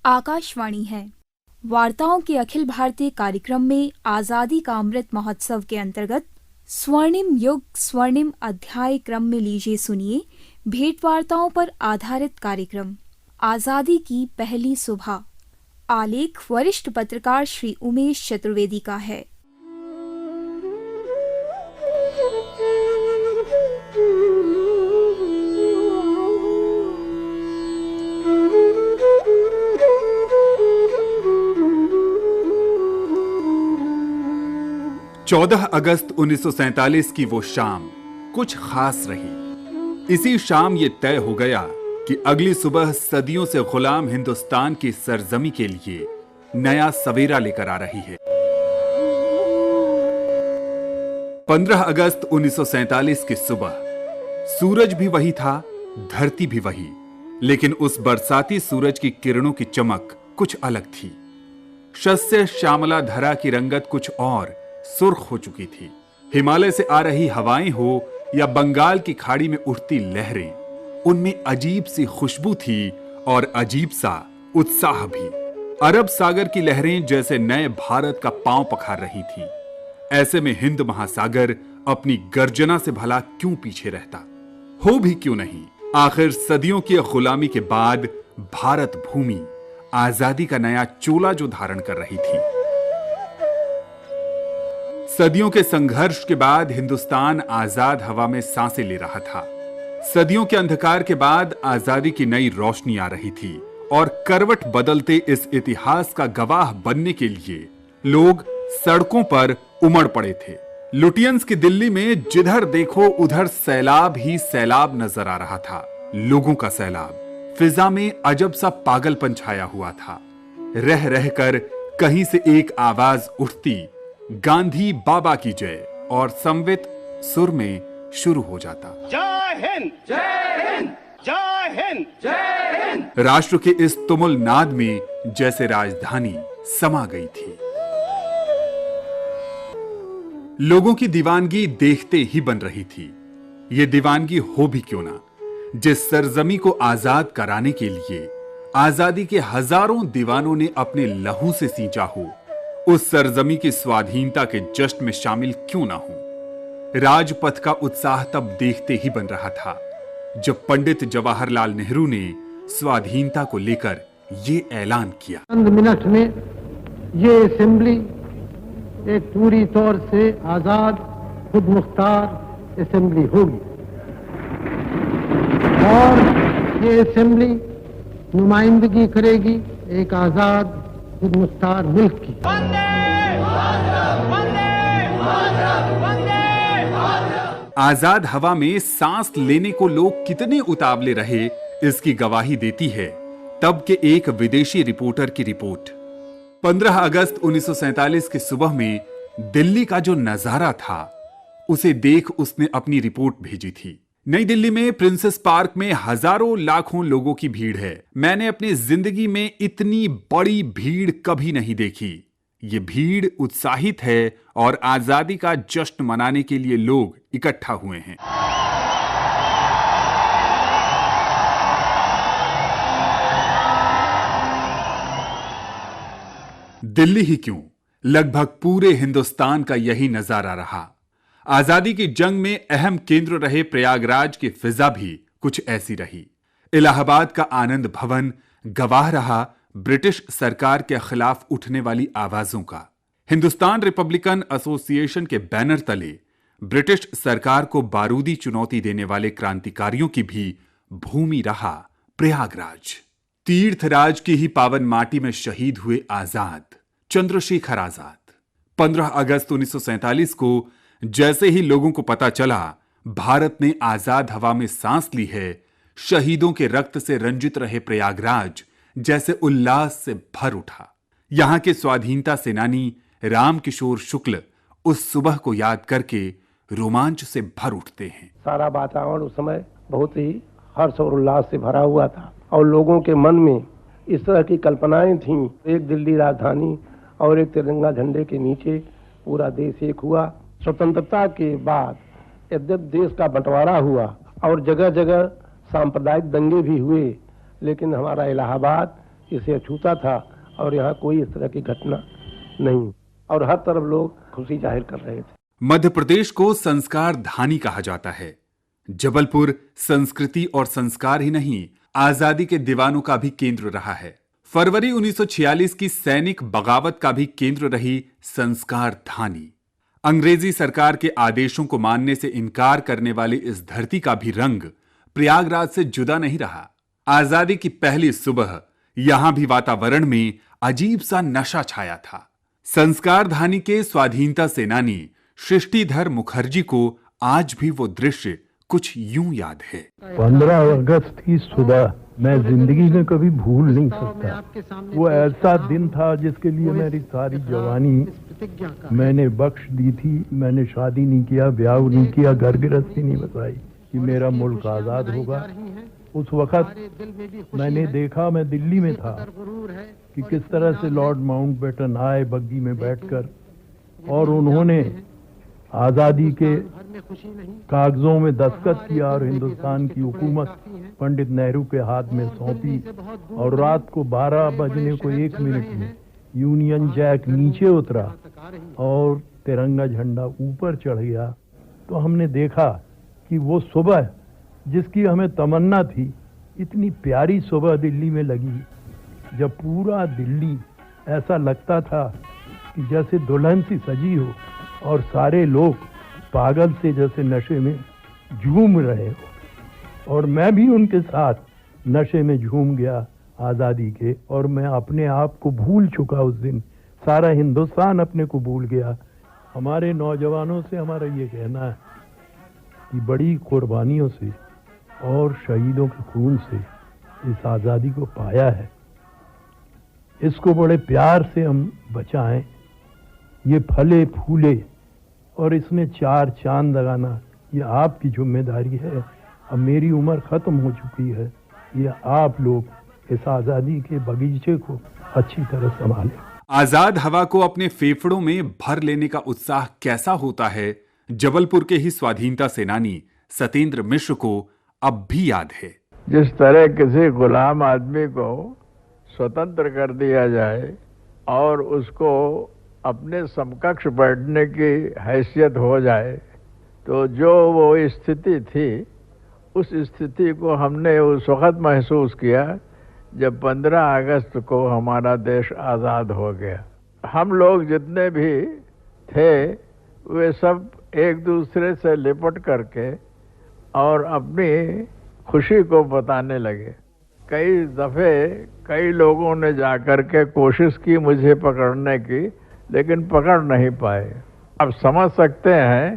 आकाशवाणी है। वार्ताओं के अखिल भारतीय कार्यक्रम में आज़ादी का अमृत महोत्सव के अंतर्गत स्वर्णिम युग स्वर्णिम अध्याय क्रम में लीजिए सुनिए भेंट वार्ताओं पर आधारित कार्यक्रम आज़ादी की पहली सुबह। आलेख वरिष्ठ पत्रकार श्री उमेश चतुर्वेदी का है। चौदह अगस्त 1947 की वो शाम कुछ खास रही। इसी शाम ये तय हो गया कि अगली सुबह सदियों से गुलाम हिंदुस्तान की सरजमी के लिए नया सवेरा लेकर आ रही है। 15 अगस्त 1947 की सुबह सूरज भी वही था, धरती भी वही, लेकिन उस बरसाती सूरज की किरणों की चमक कुछ अलग थी। शस्य श्यामला धरा की रंगत कुछ और सुर्ख हो चुकी थी। हिमालय से आ रही हवाएं हो या बंगाल की खाड़ी में उठती लहरें, उनमें अजीब सी खुशबू थी और अजीब सा उत्साह भी। अरब सागर की लहरें जैसे नए भारत का पांव पखार रही थीं। ऐसे में हिंद महासागर अपनी गर्जना से भला क्यों पीछे रहता? हो भी क्यों नहीं? आखिर सदियों की गुलामी के बाद भारत भूमि आजादी का नया चोला जो धारण कर रही थी। सदियों के संघर्ष के बाद हिंदुस्तान आजाद हवा में सांसें ले रहा था। सदियों के अंधकार के बाद आजादी की नई रोशनी आ रही थी और करवट बदलते इस इतिहास का गवाह बनने के लिए लोग सड़कों पर उमड़ पड़े थे। लुटियंस की दिल्ली में जिधर देखो उधर सैलाब ही सैलाब नजर आ रहा था। लोगों का सैलाब। फिजा में अजब सा पागलपन छाया हुआ था। रह रहकर कहीं से एक आवाज उठती, गांधी बाबा की जय, और संवित सुर में शुरू हो जाता, जय हिंद, जय हिंद, जय हिंद, जय हिंद। राष्ट्र के इस तुमुल नाद में जैसे राजधानी समा गई थी। लोगों की दीवानगी देखते ही बन रही थी। ये दीवानगी हो भी क्यों ना, जिस सरजमी को आजाद कराने के लिए आजादी के हजारों दीवानों ने अपने लहू से सींचा हो, उस सरजमी की स्वाधीनता के जश्न में शामिल क्यों ना हो। राजपथ का उत्साह तब देखते ही बन रहा था जब पंडित जवाहरलाल नेहरू ने स्वाधीनता को लेकर ये ऐलान किया, चंद मिनट में ये असेंबली एक पूरी तौर से आजाद खुद मुख्तार असेंबली होगी और ये असेंबली नुमाइंदगी करेगी एक आजाद खुद मुख्तार मुल्क की। आजाद हवा में सांस लेने को लोग कितने उतावले रहे, इसकी गवाही देती है तब के एक विदेशी रिपोर्टर की रिपोर्ट। 15 अगस्त 1947 की सुबह में दिल्ली का जो नजारा था, उसे देख उसने अपनी रिपोर्ट भेजी थी। नई दिल्ली में प्रिंसेस पार्क में हजारों लाखों लोगों की भीड़ है। मैंने अपनी जिंदगी में इतनी बड़ी भीड़ कभी नहीं देखी। ये भीड़ उत्साहित है और आजादी का जश्न मनाने के लिए लोग इकट्ठा हुए हैं। दिल्ली ही क्यों, लगभग पूरे हिंदुस्तान का यही नजारा रहा। आजादी की जंग में अहम केंद्र रहे प्रयागराज की फिजा भी कुछ ऐसी रही। इलाहाबाद का आनंद भवन गवाह रहा ब्रिटिश सरकार के खिलाफ उठने वाली आवाजों का। हिंदुस्तान रिपब्लिकन एसोसिएशन के बैनर तले ब्रिटिश सरकार को बारूदी चुनौती देने वाले क्रांतिकारियों की भी भूमि रहा प्रयागराज। तीर्थराज की ही पावन माटी में शहीद हुए आजाद चंद्रशेखर आजाद। 15 अगस्त 1947 को जैसे ही लोगों को पता चला भारत ने आजाद हवा में सांस ली है, शहीदों के रक्त से रंजित रहे प्रयागराज जैसे उल्लास से भर उठा। यहां के स्वाधीनता सेनानी रामकिशोर शुक्ल उस सुबह को याद करके रोमांच से भर उठते हैं। सारा वातावरण उस समय बहुत ही हर्ष और उल्लास से भरा हुआ था और लोगों के मन में इस तरह की कल्पनाएं थीं, एक दिल्ली राजधानी और एक तिरंगा झंडे के नीचे पूरा देश एक हुआ। स्वतंत्रता के बाद यद्यपि देश का बंटवारा हुआ और जगह जगह सांप्रदायिक दंगे भी हुए, लेकिन हमारा इलाहाबाद इसे छूता था और यहाँ कोई इस तरह की घटना नहीं, और हर तरफ लोग खुशी जाहिर कर रहे थे। मध्य प्रदेश को संस्कार धानी कहा जाता है। जबलपुर संस्कृति और संस्कार ही नहीं, आजादी के दीवानों का भी केंद्र रहा है। फरवरी 1946 की सैनिक बगावत का भी केंद्र रही संस्कार धानी। अंग्रेजी सरकार के आदेशों को मानने से इनकार करने वाली इस धरती का भी रंग प्रयागराज से जुदा नहीं रहा। आजादी की पहली सुबह यहां भी वातावरण में अजीब सा नशा छाया था। संस्कार धानी के स्वाधीनता सेनानी सृष्टिधर मुखर्जी को आज भी वो दृश्य कुछ यूं याद है। 15 अगस्त की सुबह मैं जिंदगी में कभी भूल नहीं सकता। वो ऐसा दिन था जिसके लिए मेरी सारी जवानी मैंने बख्श दी थी। मैंने शादी नहीं किया, ब्याह नहीं किया, घर गृहस्थी नहीं बसाई कि मेरा मुल्क आजाद होगा। उस वक्त मैंने देखा, मैं दिल्ली में था, कि किस तरह से लॉर्ड माउंटबेटन आए बग्गी में बैठकर और उन्होंने आजादी के कागजों में दस्तखत किया और हिंदुस्तान की हुकूमत पंडित नेहरू के हाथ में सौंपी। और रात को 12 बजने को 1 मिनट में यूनियन जैक नीचे उतरा और तिरंगा झंडा ऊपर चढ़ गया। तो हमने देखा कि वो सुबह जिसकी हमें तमन्ना थी, इतनी प्यारी सुबह दिल्ली में लगी, जब पूरा दिल्ली ऐसा लगता था कि जैसे दुल्हन सी सजी हो और सारे लोग पागल से जैसे नशे में झूम रहे हो। और मैं भी उनके साथ नशे में झूम गया आज़ादी के, और मैं अपने आप को भूल चुका उस दिन। सारा हिंदुस्तान अपने को भूल गया। हमारे नौजवानों से हमारा ये कहना है कि बड़ी कुर्बानियों से और शहीदों के खून से इस आज़ादी को पाया है। इसको बड़े प्यार से हम बचाएं। ये फले फूले और इसमें 4 चांद लगाना ये आपकी जिम्मेदारी है। अब मेरी उम्र खत्म हो चुकी है, ये आप लोग इस आज़ादी के बगीचे को अच्छी तरह संभालें। आजाद हवा को अपने फेफड़ों में भर लेने का उत्साह कैसा होता है, जबलपुर के ही स्वाधीनता सेनानी सत्येंद्र मिश्र को अब भी याद है। जिस तरह किसी गुलाम आदमी को स्वतंत्र कर दिया जाए और उसको अपने समकक्ष बैठने की हैसियत हो जाए, तो जो वो स्थिति थी उस स्थिति को हमने उस वक़्त महसूस किया जब 15 अगस्त को हमारा देश आज़ाद हो गया। हम लोग जितने भी थे वे सब एक दूसरे से लिपट करके और अपनी खुशी को बताने लगे। कई दफ़े कई लोगों ने जाकर के कोशिश की मुझे पकड़ने की, लेकिन पकड़ नहीं पाए। अब समझ सकते हैं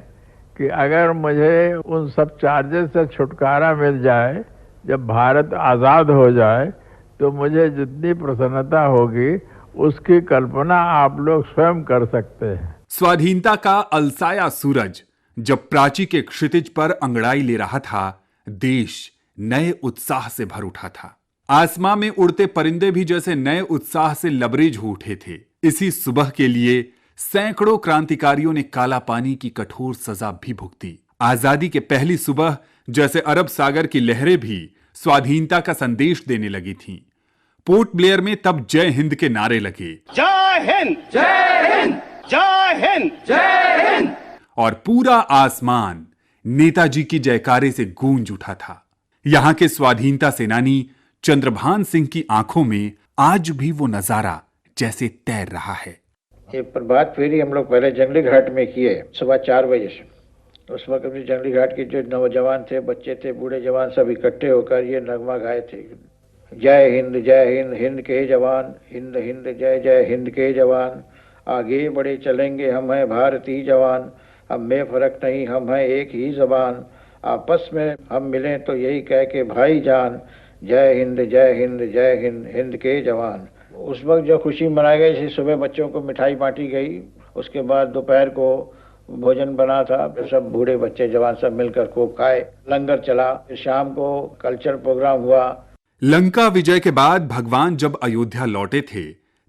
कि अगर मुझे उन सब चार्जेस से छुटकारा मिल जाए, जब भारत आज़ाद हो जाए, तो मुझे जितनी प्रसन्नता होगी उसकी कल्पना आप लोग स्वयं कर सकते हैं। स्वाधीनता का अलसाया सूरज जब प्राची के क्षितिज पर अंगड़ाई ले रहा था, देश नए उत्साह से भर उठा था। आसमां में उड़ते परिंदे भी जैसे नए उत्साह से लबरेज हो उठे थे। इसी सुबह के लिए सैकड़ों क्रांतिकारियों ने काला पानी की कठोर सजा भी भुगती। आजादी के पहली सुबह जैसे अरब सागर की लहरें भी स्वाधीनता का संदेश देने लगी थीं। पोर्ट ब्लेयर में तब जय हिंद के नारे लगे, जय हिंद, जय हिंद, जय हिंद, जय हिंद, और पूरा आसमान नेताजी की जयकारे से गूंज उठा था। यहां के स्वाधीनता सेनानी चंद्रभान सिंह की आंखों में आज भी वो नजारा जैसे तैर रहा है। ये प्रभात फेरी हम लोग पहले जंगली घाट में किए सुबह 4 बजे से। उस वक्त भी जंगली घाट के जो नौजवान थे, बच्चे थे, बूढ़े जवान सब इकट्ठे होकर ये नगमा गाए थे, जय हिंद, जय हिंद, हिंद के जवान, हिंद हिंद जय जय हिंद के जवान, आगे बढ़े चलेंगे हम हैं भारतीय जवान, हम में फर्क नहीं, हम हैं एक ही जबान, आपस में हम मिलें तो यही कह के भाई जान, जय हिंद, जय हिंद, जय हिंद, हिंद के जवान। उस वक्त जो खुशी मनाई गई थी, सुबह बच्चों को मिठाई बांटी गई, उसके बाद दोपहर को भोजन बना था, सब बूढ़े बच्चे जवान सब मिलकर खूब खाए, लंगर चला, शाम को कल्चर प्रोग्राम हुआ। लंका विजय के बाद भगवान जब अयोध्या लौटे थे,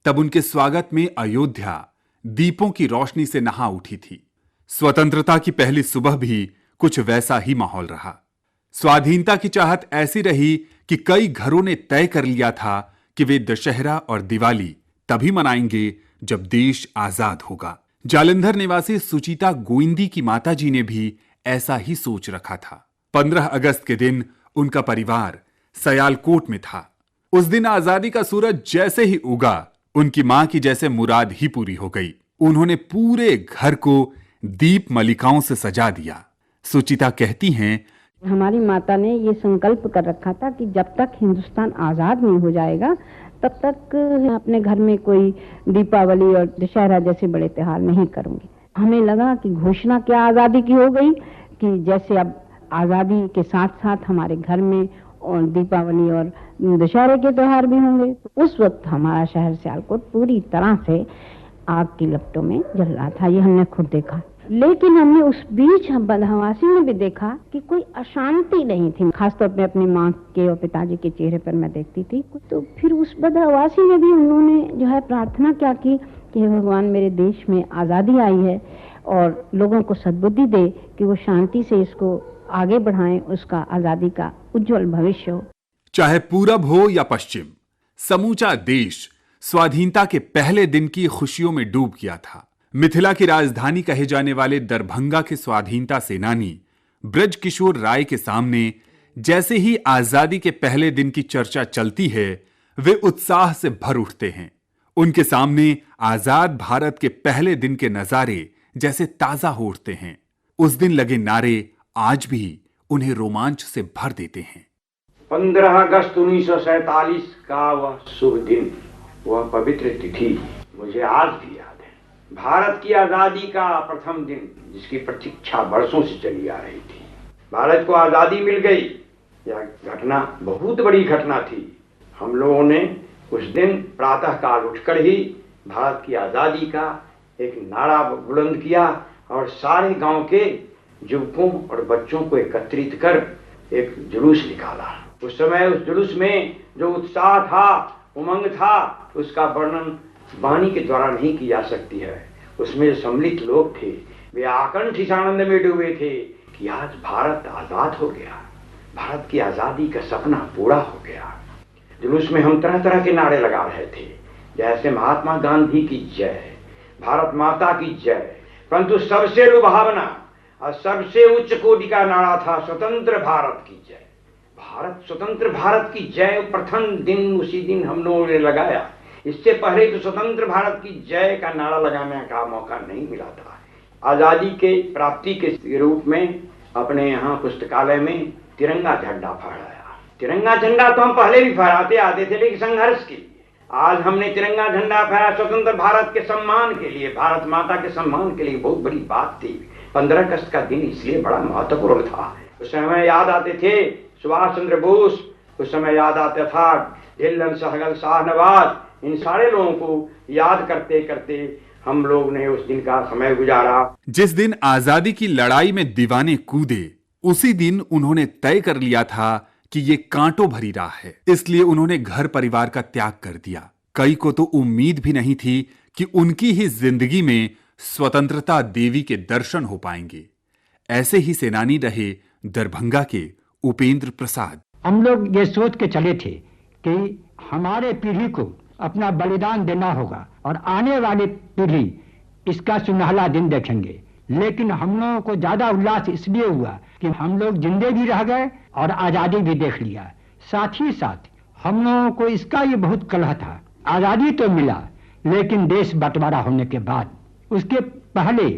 तब उनके स्वागत में अयोध्या दीपों की रोशनी से नहा उठी थी। स्वतंत्रता की पहली सुबह भी कुछ वैसा ही माहौल रहा। स्वाधीनता की चाहत ऐसी रही कि कई घरों ने तय कर लिया था कि वे दशहरा और दिवाली तभी मनाएंगे जब देश आजाद होगा। जालंधर निवासी सुचिता गोइंदी की माताजी ने भी ऐसा ही सोच रखा था। 15 अगस्त के दिन उनका परिवार सयालकोट में था। उस दिन आजादी का सूरज जैसे ही उगा, उनकी मां की जैसे मुराद ही पूरी हो गई। उन्होंने पूरे घर को दीप मलिकाओं से सजा दिया। सुचिता कहती हैं, हमारी माता ने ये संकल्प कर रखा था कि जब तक हिंदुस्तान आजाद नहीं हो जाएगा तब तक अपने घर में कोई दीपावली और दशहरा जैसे बड़े त्योहार नहीं करूंगी। हमें लगा कि घोषणा क्या आजादी की हो गई कि जैसे अब आजादी के साथ साथ हमारे घर में और दीपावली और दशहरे के त्योहार भी होंगे। तो उस वक्त हमारा शहर सियालकोट पूरी तरह से आग की लपटों में जल रहा था। ये हमने खुद देखा। लेकिन हमने उस बीच हम बदहवासी में भी देखा कि कोई अशांति नहीं थी। खासतौर पे अपनी माँ के और पिताजी के चेहरे पर मैं देखती थी। तो फिर उस बदहवासी में भी उन्होंने जो है प्रार्थना क्या की कि हे भगवान, मेरे देश में आज़ादी आई है और लोगों को सद्बुद्धि दे कि वो शांति से इसको आगे बढ़ाएं, उसका आज़ादी का उज्जवल भविष्य हो। चाहे पूरब हो या पश्चिम, समूचा देश स्वाधीनता के पहले दिन की खुशियों में डूब गया था। मिथिला की राजधानी कहे जाने वाले दरभंगा के स्वाधीनता सेनानी ब्रज किशोर राय के सामने जैसे ही आजादी के पहले दिन की चर्चा चलती है, वे उत्साह से भर उठते हैं। उनके सामने आजाद भारत के पहले दिन के नजारे जैसे ताजा हो उठते हैं। उस दिन लगे नारे आज भी उन्हें रोमांच से भर देते हैं। 15 अगस्त 1947 का वह शुभ दिन, वह पवित्र तिथि मुझे आज भी याद है। भारत की आजादी का प्रथम दिन, जिसकी प्रतीक्षा वर्षों से चली आ रही थी। भारत को आजादी मिल गई, यह घटना बहुत बड़ी घटना थी। हम लोगों ने उस दिन प्रातः काल उठकर ही भारत की आजादी का एक नारा बुलंद किया और सारे गांव के युवकों और बच्चों को एकत्रित कर एक जुलूस निकाला। उस समय उस जुलूस में जो उत्साह था, उमंग था, उसका वर्णन वाणी के द्वारा नहीं की जा सकती है। उसमें सम्मिलित लोग थे, वे आकंठ इस आनंद में डूबे थे कि आज भारत आजाद हो गया, भारत की आजादी का सपना पूरा हो गया। जुलूस में हम तरह तरह के नारे लगा रहे थे, जैसे महात्मा गांधी की जय, भारत माता की जय, परंतु सबसे लुभावना और सबसे उच्च कोटि का नारा था स्वतंत्र भारत की जय। भारत स्वतंत्र भारत की जय प्रथम दिन उसी दिन हम लोगों ने लगाया। इससे पहले तो स्वतंत्र भारत की जय का नारा लगाने का मौका नहीं मिला था। आजादी के प्राप्ति के रूप में अपने यहाँ पुस्तकालय में तिरंगा झंडा फहराया। तिरंगा झंडा तो हम पहले भी फहराते आते थे, लेकिन संघर्ष के लिए। आज हमने तिरंगा झंडा फहराया स्वतंत्र भारत के सम्मान के लिए, भारत माता के सम्मान के लिए। बहुत बड़ी बात थी। 15 अगस्त का दिन इसलिए बड़ा महत्वपूर्ण था। उस समय याद आते थे सुभाष चंद्र बोस, उस समय याद आता था ढिल्लन सहगल शाहनवाज। इन सारे लोगों को याद करते करते हम लोग ने उस दिन का समय गुजारा। जिस दिन आजादी की लड़ाई में दीवाने कूदे, उसी दिन उन्होंने तय कर लिया था कि ये कांटों भरी राह है। इसलिए उन्होंने घर परिवार का त्याग कर दिया। कई को तो उम्मीद भी नहीं थी कि उनकी ही जिंदगी में स्वतंत्रता देवी के दर्शन हो पाएंगे। ऐसे ही सेनानी रहे दरभंगा के उपेंद्र प्रसाद। हम लोग ये सोच के चले थे कि हमारे पीढ़ी को अपना बलिदान देना होगा और आने वाली पीढ़ी इसका सुनहला दिन देखेंगे। लेकिन हम लोगों को ज्यादा उल्लास इसलिए हुआ कि हम लोग जिंदे भी रह गए और आजादी भी देख लिया। साथ ही साथ हम लोगों को इसका ये बहुत कलह था, आजादी तो मिला लेकिन देश बंटवारा होने के बाद, उसके पहले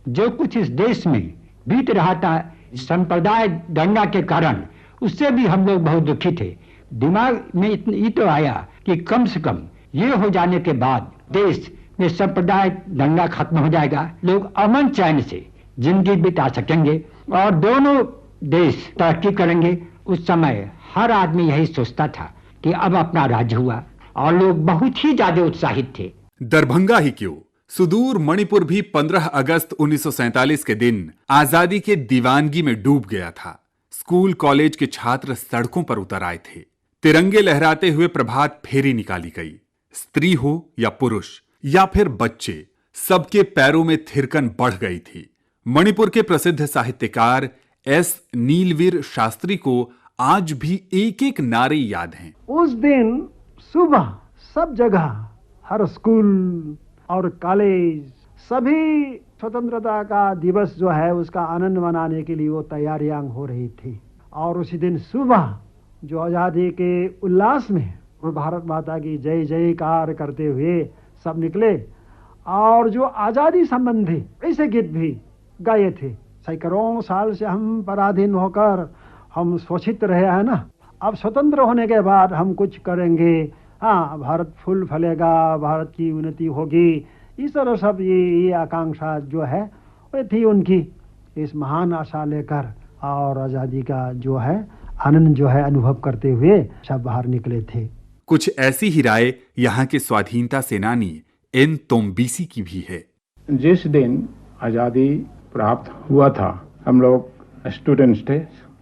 जो कुछ इस देश में बीत रहा था संप्रदाय दंगा के कारण, उससे भी हम लोग बहुत दुखी थे। दिमाग में ये तो आया कि कम से कम ये हो जाने के बाद देश में संप्रदाय दंगा खत्म हो जाएगा, लोग अमन चैन से जिंदगी बिता सकेंगे और दोनों देश तरक्की करेंगे। उस समय हर आदमी यही सोचता था कि अब अपना राज्य हुआ और लोग बहुत ही ज्यादा उत्साहित थे। दरभंगा ही क्यों, सुदूर मणिपुर भी 15 अगस्त 1947 के दिन आजादी के दीवानगी में डूब गया था। स्कूल कॉलेज के छात्र सड़कों पर उतर आए थे। तिरंगे लहराते हुए प्रभात फेरी निकाली गई। स्त्री हो या पुरुष या फिर बच्चे, सबके पैरों में थिरकन बढ़ गई थी। मणिपुर के प्रसिद्ध साहित्यकार एस नीलवीर शास्त्री को आज भी एक एक नारे याद हैं। उस दिन सुबह सब जगह, हर स्कूल और कॉलेज, सभी स्वतंत्रता का दिवस जो है उसका आनंद मनाने के लिए वो तैयारियां हो रही थी। और उसी दिन सुबह जो आज़ादी के उल्लास में और भारत माता की जय जयकार करते हुए सब निकले, और जो आज़ादी संबंधी ऐसे गीत भी गाए थे। सैकड़ों साल से हम पराधीन होकर हम शोषित रहे हैं ना, अब स्वतंत्र होने के बाद हम कुछ करेंगे, हाँ भारत फूल फलेगा, भारत की उन्नति होगी, इस तरह सब ये आकांक्षा जो है वो थी उनकी। इस महान आशा लेकर और आज़ादी का जो है आनंद जो है अनुभव करते हुए सब बाहर निकले थे। कुछ ऐसी ही राय यहाँ के स्वाधीनता सेनानी एन तोम्बिसी की भी है। जिस दिन आज़ादी प्राप्त हुआ था, हम लोग स्टूडेंट्स थे,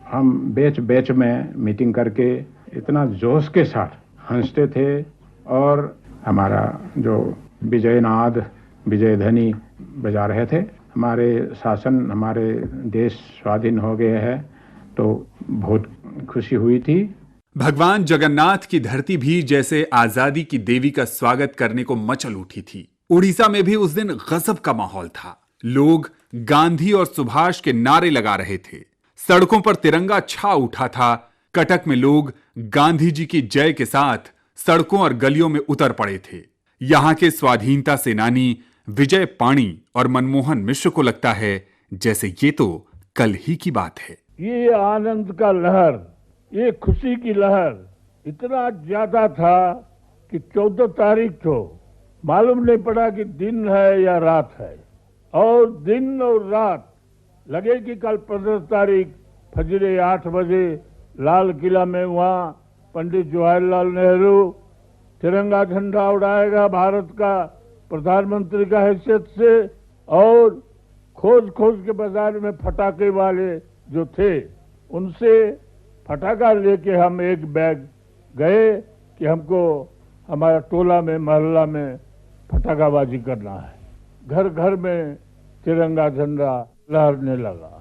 हम बैच बैच में मीटिंग करके इतना जोश के साथ हंसते थे, और हमारा जो विजयनाद विजय ध्वनि बजा रहे थे। हमारे शासन, हमारे देश स्वाधीन हो गए हैं, तो बहुत खुशी हुई थी। भगवान जगन्नाथ की धरती भी जैसे आजादी की देवी का स्वागत करने को मचल उठी थी। उड़ीसा में भी उस दिन गजब का माहौल था। लोग गांधी और सुभाष के नारे लगा रहे थे। सड़कों पर तिरंगा छा उठा था। कटक में लोग गांधी जी की जय के साथ सड़कों और गलियों में उतर पड़े थे। यहाँ के स्वाधीनता सेनानी विजय पाणी और मनमोहन मिश्र को लगता है जैसे ये तो कल ही की बात है। ये आनंद का लहर, ये खुशी की लहर इतना ज्यादा था कि 14 तारीख को मालूम नहीं पड़ा कि दिन है या रात है, और दिन और रात लगे कि कल 15 तारीख फजरे 8 बजे लाल किला में वहाँ पंडित जवाहरलाल नेहरू तिरंगा झंडा उड़ाएगा भारत का प्रधानमंत्री का हैसियत से। और खोज खोज के बाजार में फटाके वाले जो थे उनसे फटाका लेके हम एक बैग गए कि हमको हमारा टोला में मोहल्ला में फटाकाबाजी करना है। घर घर में तिरंगा झंडा लहरने लगा।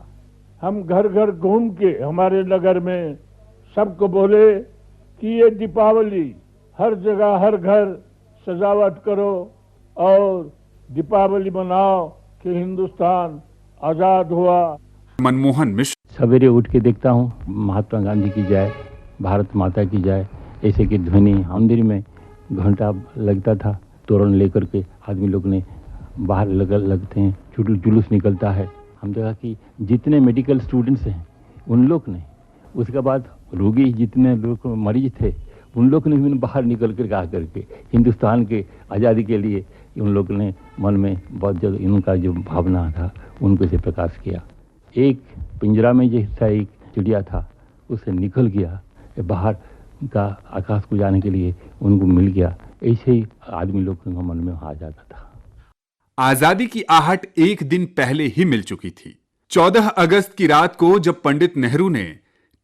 हम घर घर घूम के हमारे नगर में सबको बोले कि ये दीपावली हर जगह हर घर सजावट करो और दीपावली मनाओ कि हिंदुस्तान आजाद हुआ। मनमोहन मिश्र। सवेरे उठ के देखता हूँ महात्मा गांधी की जय, भारत माता की जय, ऐसे की ध्वनि। मंदिर में घंटा लगता था, तोरण लेकर के आदमी लोग ने बाहर लगते हैं, जुलूस निकलता है। हम देखा कि जितने मेडिकल स्टूडेंट्स हैं उन लोग ने, उसके बाद रोगी जितने लोग मरीज थे उन लोग ने भी बाहर निकल कर आ करके हिंदुस्तान के आज़ादी के लिए उन लोग ने मन में बहुत जल्द इनका जो भावना था उनको से प्रकाश किया। एक पिंजरा में जैसा एक चिड़िया था उससे निकल गया, बाहर का आकाश को जाने के लिए उनको मिल गया। ऐसे ही आदमी लोग के मन में आ जाता था। आजादी की आहट एक दिन पहले ही मिल चुकी थी। 14 अगस्त की रात को जब पंडित नेहरू ने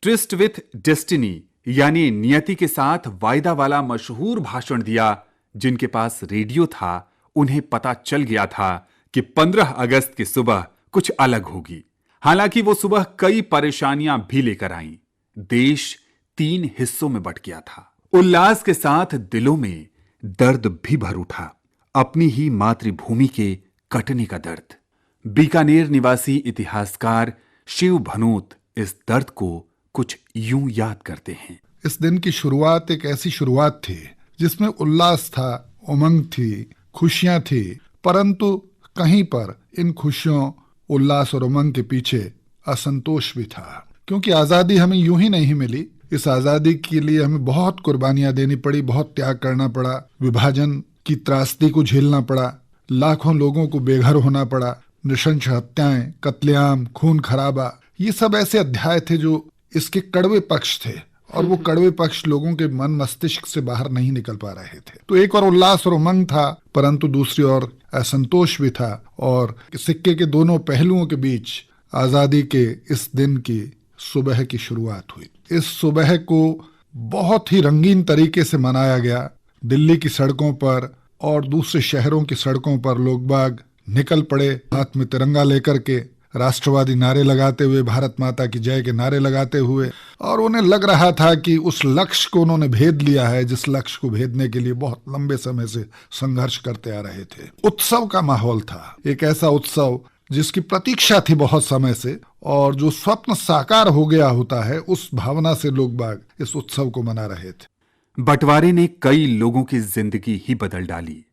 ट्रिस्ट विथ डेस्टिनी यानी नियति के साथ वायदा वाला मशहूर भाषण दिया, जिनके पास रेडियो था उन्हें पता चल गया था कि 15 अगस्त की सुबह कुछ अलग होगी। हालांकि वो सुबह कई परेशानियां भी लेकर आईं। देश 3 हिस्सों में बंट गया था। उल्लास के साथ दिलों में दर्द भी भर उठा, अपनी ही मातृभूमि के कटने का दर्द। बीकानेर निवासी इतिहासकार शिव भनोत इस दर्द को कुछ यूं याद करते हैं। इस दिन की शुरुआत एक ऐसी शुरुआत थी जिसमें उल्लास था, उमंग थी, खुशियां थी, परंतु कहीं पर इन खुशियों, उल्लास और उमंग के पीछे असंतोष भी था, क्योंकि आजादी हमें यूं ही नहीं मिली। इस आजादी के लिए हमें बहुत कुर्बानियां देनी पड़ी, बहुत त्याग करना पड़ा, विभाजन की त्रासदी को झेलना पड़ा, लाखों लोगों को बेघर होना पड़ा, नृशंस हत्याएं, कत्लेआम, खून खराबा, ये सब ऐसे अध्याय थे जो इसके कड़वे पक्ष थे, और वो कड़वे पक्ष लोगों के मन मस्तिष्क से बाहर नहीं निकल पा रहे थे। तो एक और उल्लास और उमंग था, परंतु दूसरी ओर असंतोष भी था। और सिक्के के दोनों पहलुओं के बीच आजादी के इस दिन की सुबह की शुरुआत हुई। इस सुबह को बहुत ही रंगीन तरीके से मनाया गया। दिल्ली की सड़कों पर और दूसरे शहरों की सड़कों पर लोग बाग निकल पड़े, हाथ में तिरंगा लेकर के राष्ट्रवादी नारे लगाते हुए, भारत माता की जय के नारे लगाते हुए, और उन्हें लग रहा था कि उस लक्ष्य को उन्होंने भेद लिया है जिस लक्ष्य को भेदने के लिए बहुत लंबे समय से संघर्ष करते आ रहे थे। उत्सव का माहौल था, एक ऐसा उत्सव जिसकी प्रतीक्षा थी बहुत समय से, और जो स्वप्न साकार हो गया होता है उस भावना से लोग बाग इस उत्सव को मना रहे थे। बंटवारे ने कई लोगों की जिंदगी ही बदल डाली।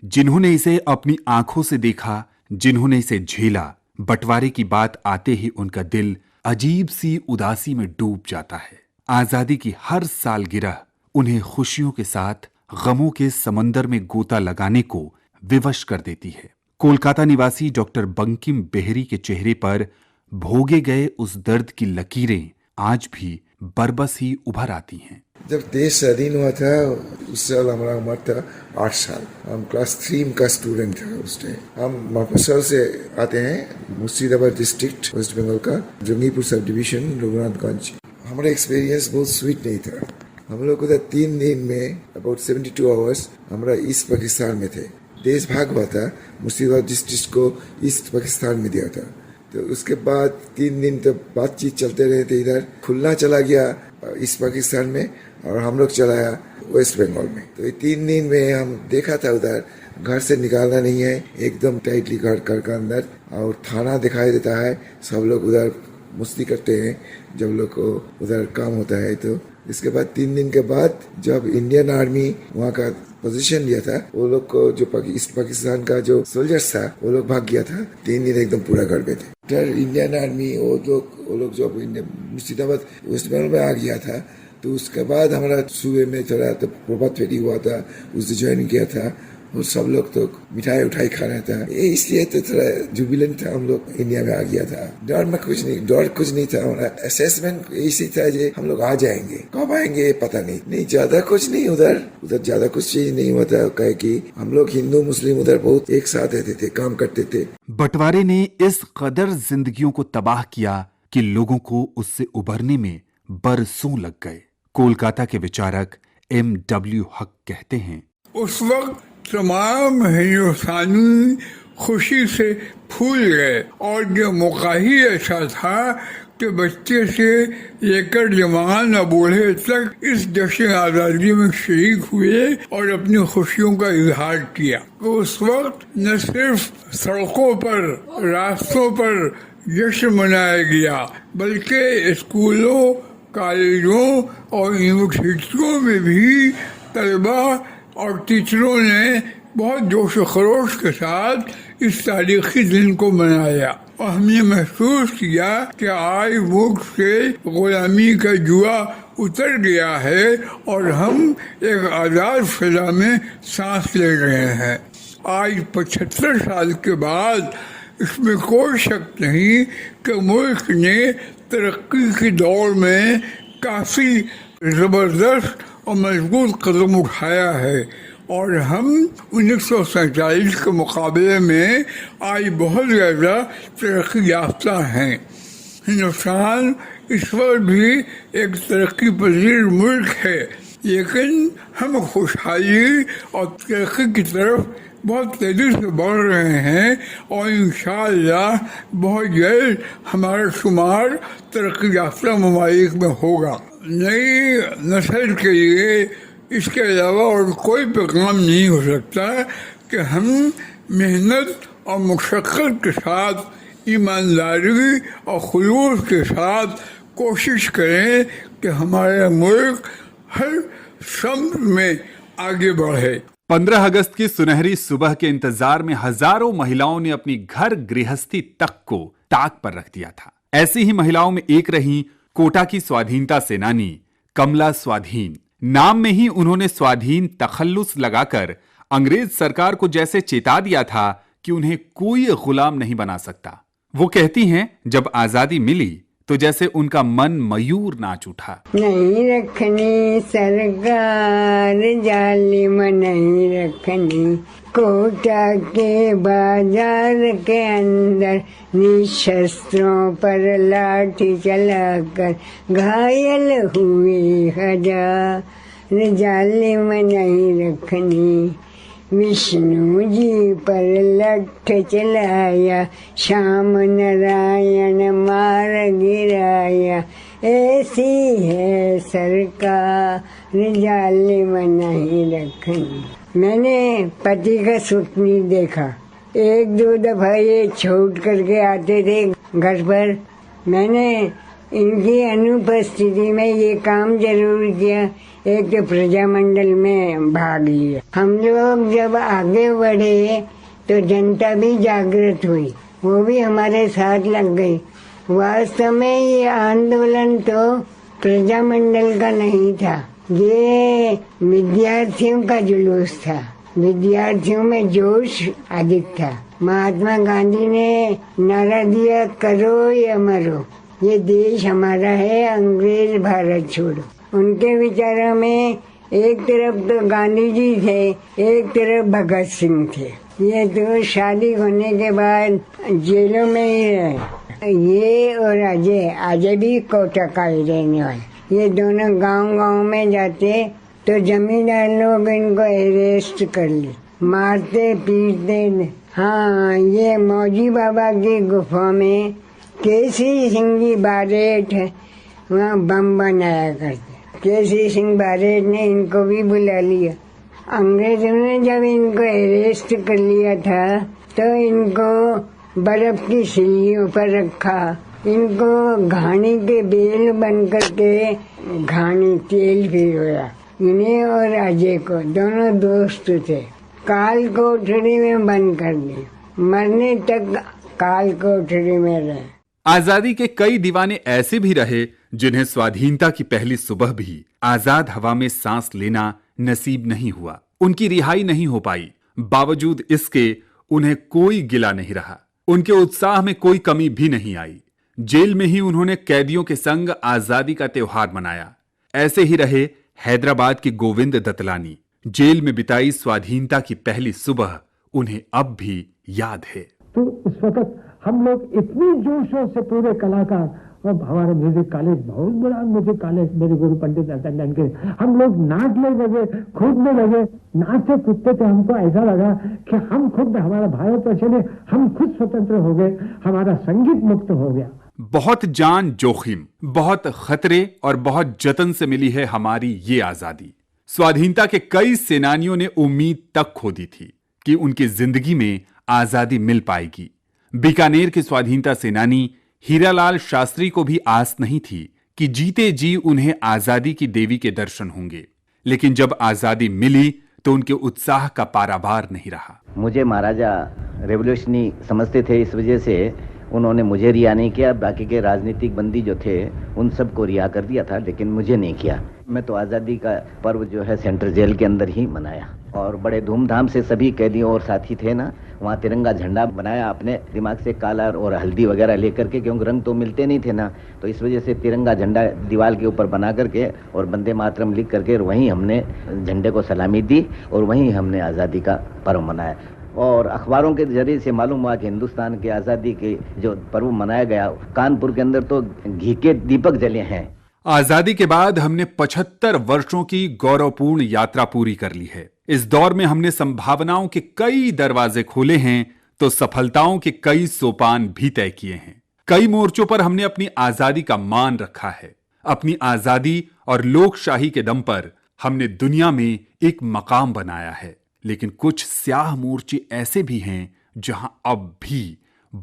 जिन्होंने इसे अपनी आंखों से देखा, जिन्होंने इसे झेला, बंटवारे की बात आते ही उनका दिल अजीब सी उदासी में डूब जाता है। आजादी की हर सालगिरह उन्हें खुशियों के साथ गमों के समंदर में गोता लगाने को विवश कर देती है। कोलकाता निवासी डॉक्टर बंकिम बेहरी के चेहरे पर भोगे गए उस दर्द की लकीरें आज भी बरबस ही उभर आती हैं। जब देश स्वाधीन हुआ था उस साल हमारा उम्र था 8 साल। हम क्लास 3 का स्टूडेंट था उस टाइम। हम मफस्सल से आते हैं, मुर्शिदाबाद डिस्ट्रिक्ट वेस्ट बंगाल का, जंगीपुर सब डिवीजन, रघुनाथगंज। हमारा एक्सपीरियंस बहुत स्वीट नहीं था। हम लोग उधर 3 दिन में अबाउट 72 आवर्स हमारा ईस्ट पाकिस्तान में थे। देश भाग हुआ था, मुर्शिदाबाद डिस्ट्रिक्ट को ईस्ट पाकिस्तान में दिया था। तो उसके बाद 3 दिन तो बातचीत चलते रहे थे। इधर खुलना चला गया ईस्ट पाकिस्तान में और हम लोग चलाया वेस्ट बंगाल में। तो ये 3 दिन में हम देखा था उधर घर से निकालना नहीं है, एकदम टाइटली घर का अंदर, और थाना दिखाई देता है। सब लोग उधर मस्ती करते हैं जब लोग को उधर काम होता है। तो इसके बाद 3 दिन के बाद जब इंडियन आर्मी वहाँ का पोजीशन लिया था, वो लोग को जो ईस्ट पाकिस्तान का जो सोल्जर्स था वो लोग भाग गया था। 3 दिन एकदम पूरा घर पे थे। इंडियन आर्मी वो लोग जो मुर्शिदाबाद वेस्ट बंगाल में आ गया था। तो उसके बाद हमारा सुबह में थोड़ा तो प्रभात फेरी हुआ था, उससे ज्वाइन किया था, और सब लोग तो मिठाई उठाई खा रहा था। इसलिए तो थोड़ा जुबिलेंट था, हम लोग इंडिया में आ गया था। डर में कुछ नहीं था। हमारा असेसमेंट ऐसी था कि हम लोग आ जाएंगे, कब आएंगे पता नहीं ज्यादा कुछ नहीं। उधर ज्यादा कुछ चीज नहीं हुआ था, कहे कि हम लोग हिंदू मुस्लिम उधर बहुत एक साथ रहते थे, काम करते थे। बंटवारे ने इस कदर जिंदगियों को तबाह किया कि लोगों को उससे उबरने में बरसों लग गए। कोलकाता के विचारक M.W. हक कहते हैं, उस वक्त तमाम हिंदुस्तानी खुशी से फूल गए, और जो मौका ही ऐसा था कि बच्चे से लेकर जवान और बूढ़े तक इस जश्न आज़ादी में शरीक हुए और अपनी खुशियों का इजहार किया। तो उस वक्त न सिर्फ सड़कों पर, रास्तों पर जश्न मनाया गया, बल्कि स्कूलों, कॉलेजों और यूनिवर्सिटियों में भी तलबा और टीचरों ने बहुत जोश व खरोश के साथ इस तारीखी दिन को मनाया, और हमने महसूस किया कि आज मुल्क से गुलामी का जुआ उतर गया है और हम एक आज़ाद फिजा में सांस ले रहे हैं। आज 75 साल के बाद इसमें कोई शक नहीं कि मुल्क ने तरक्की की दौड़ में काफ़ी ज़बरदस्त और मजबूत कदम उठाया है, और हम 1947 के मुकाबले में आज बहुत ज़्यादा तरक्की याफ्ता हैं। हिंदुस्तान इस वक्त भी एक तरक्की पजीर मुल्क है, लेकिन हम खुशहाली और तरक्की की तरफ बहुत तेज़ी से बढ़ रहे हैं, और इंशाअल्लाह बहुत जल्द हमारा शुमार तरक्की याफ्ता ममालिक में होगा। नई नस्ल के लिए इसके अलावा और कोई पैगाम नहीं हो सकता कि हम मेहनत और मुशक्क़त के साथ, ईमानदारी और खुलूस के साथ कोशिश करें कि हमारा मुल्क हर सम्त में आगे बढ़े। 15 अगस्त की सुनहरी सुबह के इंतजार में हजारों महिलाओं ने अपनी घर गृहस्थी तक को ताक पर रख दिया था। ऐसी ही महिलाओं में एक रही कोटा की स्वाधीनता सेनानी कमला स्वाधीन। नाम में ही उन्होंने स्वाधीन तखल्लुस लगाकर अंग्रेज सरकार को जैसे चेता दिया था कि उन्हें कोई गुलाम नहीं बना सकता। वो कहती हैं, जब आजादी मिली तो जैसे उनका मन मयूर नाच उठा। नहीं रखनी सरकार जालिम नहीं रखनी, कोटा के बाजार के अंदर निशस्त्रों पर लाठी चलाकर घायल हुए हजार, जालिम नहीं रखनी। विष्णु जी पर लठ चलाया, श्याम नारायण मार गिराया, ऐसी है सरकार जालिम नहीं रखनी। मैंने पति का सुख नहीं देखा। एक दो दफा ये छोड़ करके आते थे घर पर। मैंने इनकी अनुपस्थिति में ये काम जरूर किया। एक तो प्रजामंडल में भाग लिया। हम लोग जब आगे बढ़े तो जनता भी जागृत हुई, वो भी हमारे साथ लग गई। वास्तव में ये आंदोलन तो प्रजामंडल का नहीं था, ये विद्यार्थियों का जुलूस था। विद्यार्थियों में जोश अधिक था। महात्मा गांधी ने नारा दिया, करो या मरो, ये देश हमारा है, अंग्रेज भारत छोड़ो। उनके विचारों में एक तरफ तो गांधी जी थे, एक तरफ भगत सिंह थे। ये तो शादी होने के बाद जेलों में ही रहे। ये और अजय भी कोटा का ही रहने वाले। ये दोनों गांव में जाते तो जमींदार लोग इनको अरेस्ट कर ले, मारते पीटते। हाँ, ये मौजी बाबा की गुफा में केसी सिंह जी बारेट वहाँ बम बनाया करते। केसी सिंह बारेट ने इनको भी बुला लिया। अंग्रेजों ने जब इनको अरेस्ट कर लिया था तो इनको बर्फ की सिल्लियों पर रखा। इनको घानी के बेल बन करके घानी तेल पिरोया। इन्हें और अजय को, दोनों दोस्त थे, काल कोठरी में बंद कर दिए। मरने तक काल कोठरी में रहे। आजादी के कई दीवाने ऐसे भी रहे जिन्हें स्वाधीनता की पहली सुबह भी आजाद हवा में सांस लेना नसीब नहीं हुआ। उनकी रिहाई नहीं हो पाई। बावजूद इसके उन्हें कोई गिला नहीं रहा। उनके उत्साह में कोई कमी भी नहीं आई। जेल में ही उन्होंने कैदियों के संग आजादी का त्योहार मनाया। ऐसे ही रहे हैदराबाद के गोविंद दतलानी। जेल में बिताई स्वाधीनता की पहली सुबह उन्हें अब भी याद है। तो इस वक्त हम लोग इतनी जोशों से पूरे कलाकार, और हमारा म्यूजिक कॉलेज बहुत बड़ा म्यूजिक कॉलेज, मेरे गुरु पंडित टंडन के, हम लोग नाचने लगे, कूदने लगे, नाचते कूदते थे। हमको ऐसा लगा कि हम खुद, हमारा भारत चले, हम खुद स्वतंत्र हो गए, हमारा संगीत मुक्त हो गया। बहुत जान जोखिम, बहुत खतरे और बहुत जतन से मिली है हमारी ये आजादी। स्वाधीनता के कई सेनानियों ने उम्मीद तक खो दी थी कि उनकी जिंदगी में आजादी मिल पाएगी। बीकानेर के स्वाधीनता सेनानी हीरालाल शास्त्री को भी आस नहीं थी कि जीते जी उन्हें आजादी की देवी के दर्शन होंगे। लेकिन जब आजादी मिली तो उनके उत्साह का पारावार नहीं रहा। मुझे महाराजा रेवोल्यूशनी समझते थे, इस वजह से उन्होंने मुझे रिहा नहीं किया। बाकी के राजनीतिक बंदी जो थे उन सबको रिहा कर दिया था, लेकिन मुझे नहीं किया। मैं तो आज़ादी का पर्व जो है सेंट्रल जेल के अंदर ही मनाया, और बड़े धूमधाम से सभी कैदियों और साथी थे ना, वहाँ तिरंगा झंडा बनाया अपने दिमाग से, काला और हल्दी वगैरह लेकर के, क्योंकि रंग तो मिलते नहीं थे ना, तो इस वजह से तिरंगा झंडा दीवार के ऊपर बना करके और वंदे मातरम लिख करके वहीं हमने झंडे को सलामी दी और वहीं हमने आज़ादी का पर्व मनाया। और अखबारों के जरिए से मालूम हुआ कि हिंदुस्तान के आज़ादी के जो पर्व मनाया गया, कानपुर के अंदर तो घी के दीपक जले हैं। आजादी के बाद हमने 75 वर्षों की गौरवपूर्ण यात्रा पूरी कर ली है। इस दौर में हमने संभावनाओं के कई दरवाजे खोले हैं तो सफलताओं के कई सोपान भी तय किए हैं। कई मोर्चों पर हमने अपनी आजादी का मान रखा है। अपनी आजादी और लोकशाही के दम पर हमने दुनिया में एक मकाम बनाया है। लेकिन कुछ स्याह मोर्चे ऐसे भी हैं जहां अब भी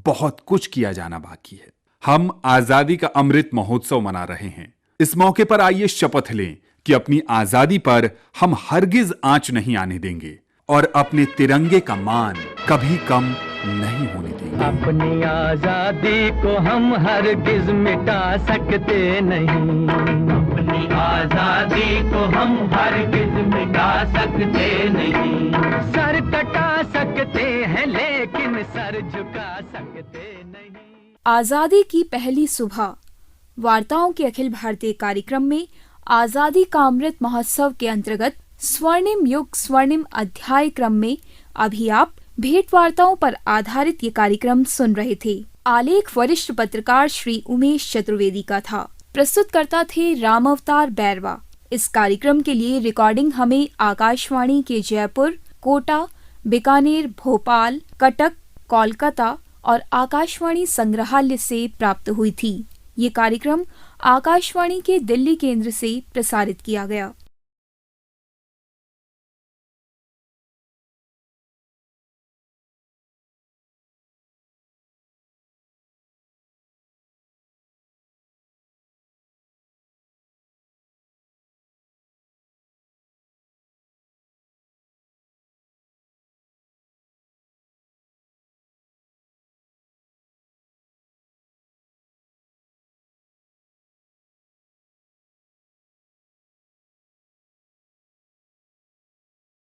बहुत कुछ किया जाना बाकी है। हम आजादी का अमृत महोत्सव मना रहे हैं। इस मौके पर आइए शपथ लें कि अपनी आजादी पर हम हरगिज आंच नहीं आने देंगे और अपने तिरंगे का मान कभी कम नहीं होने देंगे। अपनी आजादी को हम हरगिज मिटा सकते नहीं, अपनी आजादी को हम हरगिज मिटा सकते नहीं। सर कटा सकते हैं लेकिन सर झुका सकते नहीं। आजादी की पहली सुबह वार्ताओं के अखिल भारतीय कार्यक्रम में आजादी का अमृत महोत्सव के अंतर्गत स्वर्णिम युग स्वर्णिम अध्याय क्रम में अभी आप भेंट वार्ताओं पर आधारित ये कार्यक्रम सुन रहे थे। आलेख वरिष्ठ पत्रकार श्री उमेश चतुर्वेदी का था। प्रस्तुतकर्ता थे राम अवतार बैरवा। इस कार्यक्रम के लिए रिकॉर्डिंग हमें आकाशवाणी के जयपुर, कोटा, बीकानेर, भोपाल, कटक, कोलकाता और आकाशवाणी संग्रहालय से प्राप्त हुई थी। ये कार्यक्रम आकाशवाणी के दिल्ली केंद्र से प्रसारित किया गया।